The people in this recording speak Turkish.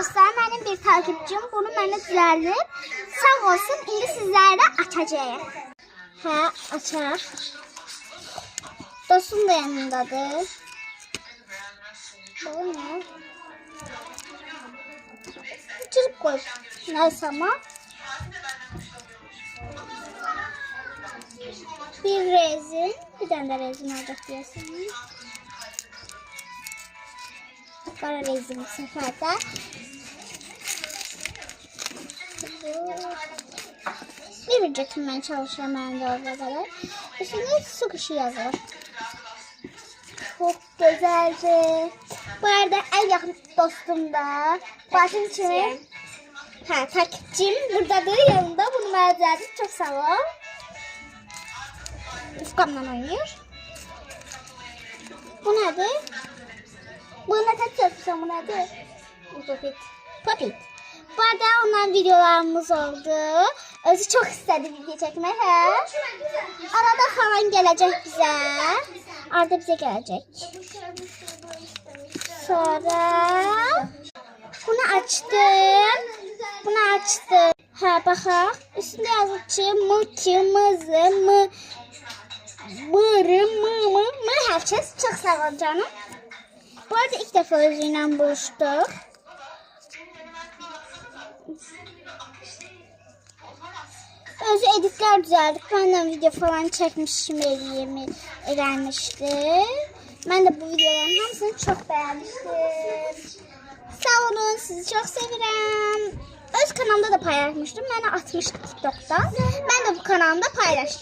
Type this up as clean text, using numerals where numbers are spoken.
dostlar, benim bir takipçim bunu mənə düzəldib. Sağ olsun, indi sizlərə açacağım. Hə, açaq. Dostum da yanındadır. Bu ne? Çırp koy. Neyse ama. Bir rezin. Bir tane de rezin olacak diyorsun. Kara rezin bu sefer de. Bir çekimden çalışıyorum ben de orada kadar. Şimdi su kışı yazıyor. Çok güzeldi. Bu arada en yakın dostum da. Başım için. Ha, takipçim buradadır yanında. Bunu bana düzeldi. Çok sağ ol. Ufkamdan oynuyor. Bu nedir? Bu ne tek çalışacağım, bu nedir? Popit. Popit. Bu arada ondan videolarımız oldu. Özü çok istedi video çekmek. Arada falan gelecek bize. Arada bize gelecek. Sonra bunu açtım. Bunu açtım. Ha bakaq. Üstünde yazır ki mı, mı, mı. Herkes çok sağ ol canım. Bu arada ilk defa özüyle buluştuk. Özü editler düzeldik. Benden video falan çekmişim, eləmişdim. Ben de bu videoların hamısını çok beğenmiştim. Sağ olun, sizi çok seviyorum. Öz kanalımda da paylaşmıştım. Ben atmıştım TikTok'ta. Ben de bu kanalımda paylaştım.